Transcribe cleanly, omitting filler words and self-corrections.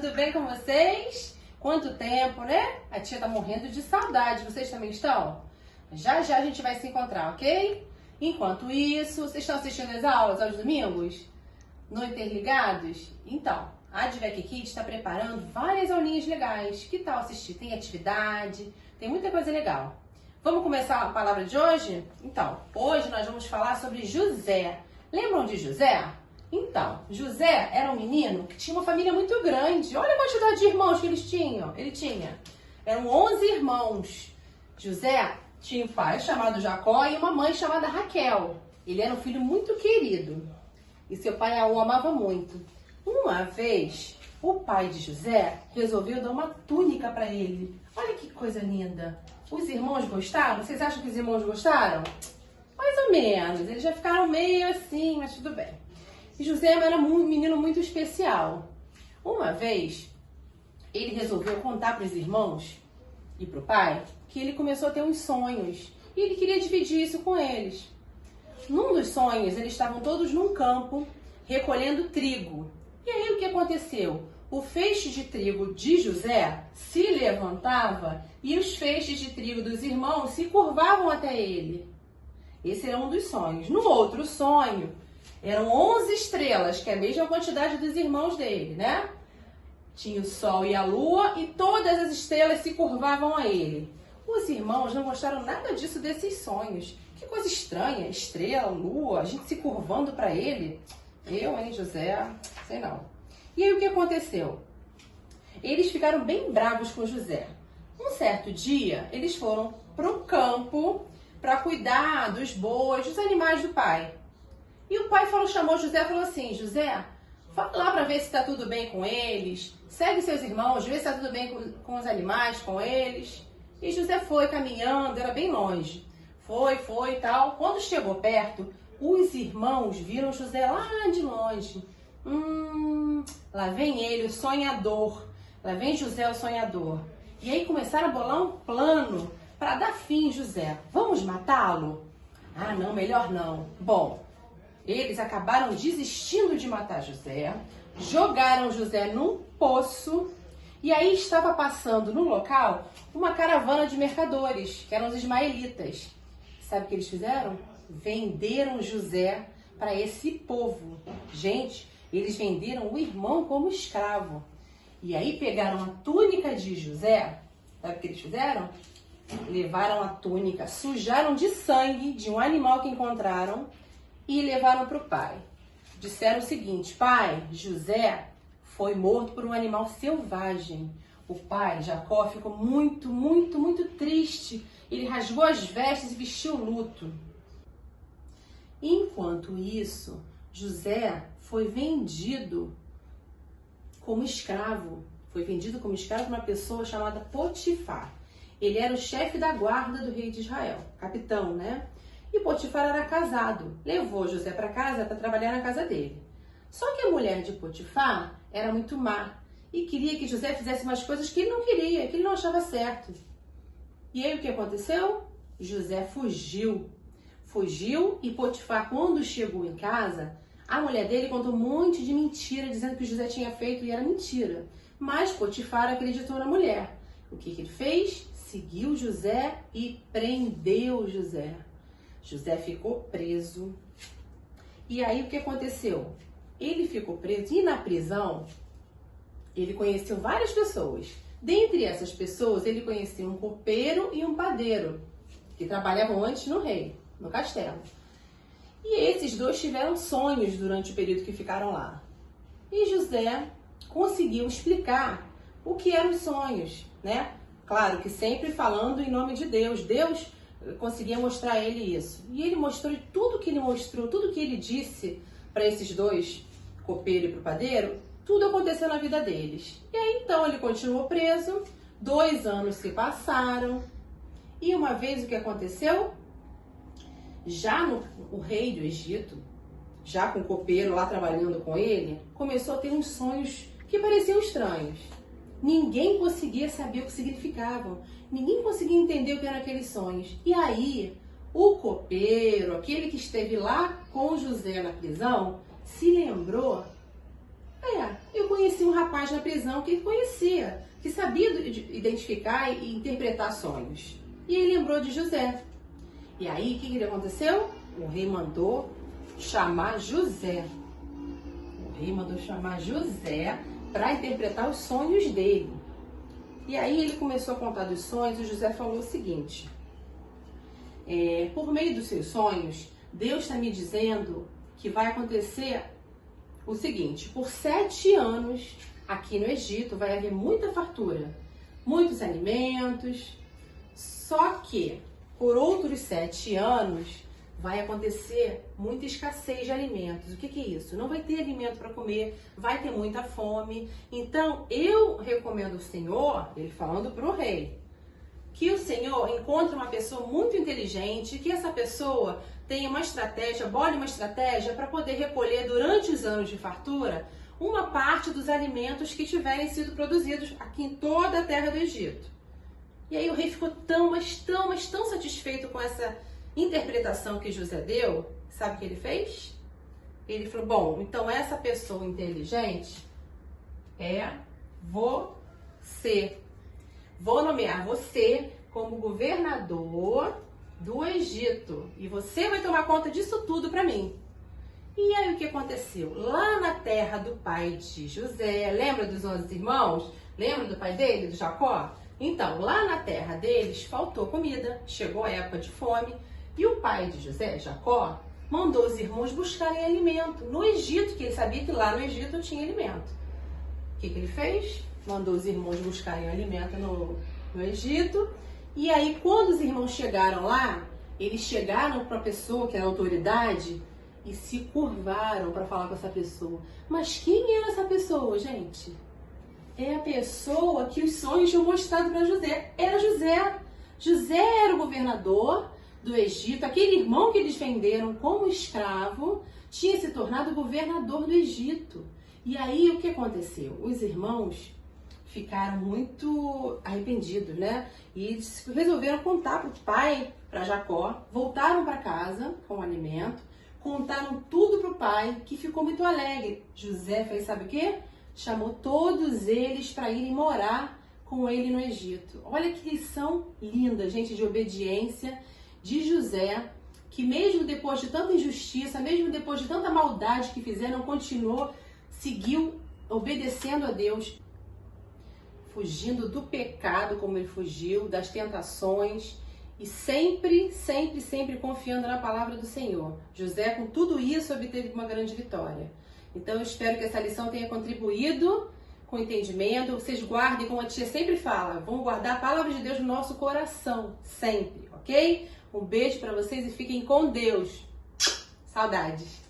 tudo bem com vocês? Quanto tempo, né? A tia tá morrendo de saudade, vocês também estão? Já já a gente vai se encontrar, ok? Enquanto isso, vocês estão assistindo as aulas aos domingos? No Interligados? Então, a Advec Kids está preparando várias aulinhas legais. Que tal assistir? Tem atividade, tem muita coisa legal. Vamos começar a palavra de hoje? Então, hoje nós vamos falar sobre José. Lembram de José? Então, José era um menino que tinha uma família muito grande. Olha a quantidade de irmãos que ele tinha. Eram 11 irmãos. José tinha um pai chamado Jacó e uma mãe chamada Raquel. Ele era um filho muito querido e seu pai o amava muito. Uma vez, o pai de José resolveu dar uma túnica para ele. Olha que coisa linda. Os irmãos gostaram? Vocês acham que os irmãos gostaram? Mais ou menos. Eles já ficaram meio assim, mas tudo bem. E José era um menino muito especial. Uma vez, ele resolveu contar para os irmãos e para o pai que ele começou a ter uns sonhos. E ele queria dividir isso com eles. Num dos sonhos, eles estavam todos num campo recolhendo trigo. E aí o que aconteceu? O feixe de trigo de José se levantava e os feixes de trigo dos irmãos se curvavam até ele. Esse era um dos sonhos. No outro sonho, eram 11 estrelas, que é a mesma quantidade dos irmãos dele, né? Tinha o sol e a lua e todas as estrelas se curvavam a ele. Os irmãos não gostaram nada disso, desses sonhos. Que coisa estranha, estrela, lua, a gente se curvando para ele. Eu, hein, José, sei não. E aí o que aconteceu? Eles ficaram bem bravos com José. Um certo dia, eles foram pro campo para cuidar dos bois, dos animais do pai. E o pai chamou José e falou assim: José, fala lá para ver se está tudo bem com eles. Segue seus irmãos, vê se está tudo bem com os animais, com eles. E José foi caminhando, era bem longe. Foi e tal. Quando chegou perto, os irmãos viram José lá de longe. Lá vem ele, o sonhador. Lá vem José, o sonhador. E aí começaram a bolar um plano para dar fim em José. Vamos matá-lo? Ah, não, melhor não. Bom, eles acabaram desistindo de matar José, jogaram José num poço e aí estava passando no local uma caravana de mercadores, que eram os ismaelitas. Sabe o que eles fizeram? Venderam José para esse povo. Gente, eles venderam o irmão como escravo. E aí pegaram a túnica de José, sabe o que eles fizeram? Levaram a túnica, sujaram de sangue de um animal que encontraram e levaram para o pai. Disseram o seguinte: pai, José foi morto por um animal selvagem. O pai, Jacó, ficou muito triste. Ele rasgou as vestes e vestiu luto. Enquanto isso, José foi vendido como escravo. Foi vendido como escravo por uma pessoa chamada Potifar. Ele era o chefe da guarda do rei de Israel, capitão, né? E Potifar era casado. Levou José para casa para trabalhar na casa dele. Só que a mulher de Potifar era muito má e queria que José fizesse umas coisas que ele não queria, que ele não achava certo. E aí o que aconteceu? José fugiu. Fugiu e Potifar, quando chegou em casa, a mulher dele contou um monte de mentira, dizendo que o José tinha feito e era mentira. Mas Potifar acreditou na mulher. O que ele fez? Seguiu José e prendeu José. José ficou preso. E aí o que aconteceu? Ele ficou preso e na prisão ele conheceu várias pessoas. Dentre essas pessoas ele conheceu um copeiro e um padeiro que trabalhavam antes no rei, no castelo. E esses dois tiveram sonhos durante o período que ficaram lá. E José conseguiu explicar o que eram os sonhos, né? Claro que sempre falando em nome de Deus. Deus conseguia mostrar a ele isso. E ele mostrou, e tudo que ele mostrou, tudo que ele disse para esses dois, copeiro e pro padeiro, tudo aconteceu na vida deles. E aí então ele continuou preso, 2 anos se passaram, e uma vez o que aconteceu? O rei do Egito, já com o copeiro lá trabalhando com ele, começou a ter uns sonhos que pareciam estranhos. Ninguém conseguia saber o que significavam. Ninguém conseguia entender o que eram aqueles sonhos. E aí, o copeiro, aquele que esteve lá com José na prisão, se lembrou Eu conheci um rapaz na prisão que conhecia, que sabia identificar e interpretar sonhos. E ele lembrou de José. E aí, o que aconteceu? O rei mandou chamar José. O rei mandou chamar José para interpretar os sonhos dele. E aí ele começou a contar dos sonhos e José falou o seguinte: por meio dos seus sonhos, Deus está me dizendo que vai acontecer o seguinte: por 7 anos aqui no Egito vai haver muita fartura, muitos alimentos, só que por outros 7 anos vai acontecer muita escassez de alimentos. O que é isso? Não vai ter alimento para comer, vai ter muita fome. Então eu recomendo ao Senhor, ele falando para o rei, que o Senhor encontre uma pessoa muito inteligente, que essa pessoa tenha uma estratégia, bole uma estratégia para poder recolher durante os anos de fartura uma parte dos alimentos que tiverem sido produzidos aqui em toda a terra do Egito. E aí o rei ficou tão satisfeito com essa interpretação que José deu. Sabe o que ele fez? Ele falou: bom, então essa pessoa inteligente é você. Vou nomear você como governador do Egito e você vai tomar conta disso tudo para mim. E aí o que aconteceu? Lá na terra do pai de José, lembra dos 11 irmãos? Lembra do pai dele, do Jacó? Então, lá na terra deles faltou comida, chegou a época de fome e o pai de José, Jacó, mandou os irmãos buscarem alimento no Egito, que ele sabia que lá no Egito tinha alimento. O que ele fez? Mandou os irmãos buscarem alimento no Egito. E aí, quando os irmãos chegaram lá, eles chegaram para a pessoa que era a autoridade e se curvaram para falar com essa pessoa. Mas quem era essa pessoa, gente? É a pessoa que os sonhos tinham mostrado para José. Era José. José era o governador do Egito. Aquele irmão que eles venderam como escravo tinha se tornado governador do Egito. E aí, o que aconteceu? Os irmãos ficaram muito arrependidos, né? E resolveram contar para o pai, para Jacó, voltaram para casa com o alimento, contaram tudo para o pai, que ficou muito alegre. José fez, sabe o quê? Chamou todos eles para irem morar com ele no Egito. Olha que lição linda, gente, de obediência de José, que mesmo depois de tanta injustiça, mesmo depois de tanta maldade que fizeram, continuou, seguiu obedecendo a Deus, fugindo do pecado como ele fugiu, das tentações e sempre confiando na palavra do Senhor. José, com tudo isso, obteve uma grande vitória. Então eu espero que essa lição tenha contribuído com entendimento. Vocês guardem, como a tia sempre fala, vamos guardar a palavra de Deus no nosso coração, sempre, ok? Um beijo para vocês e fiquem com Deus. Saudades!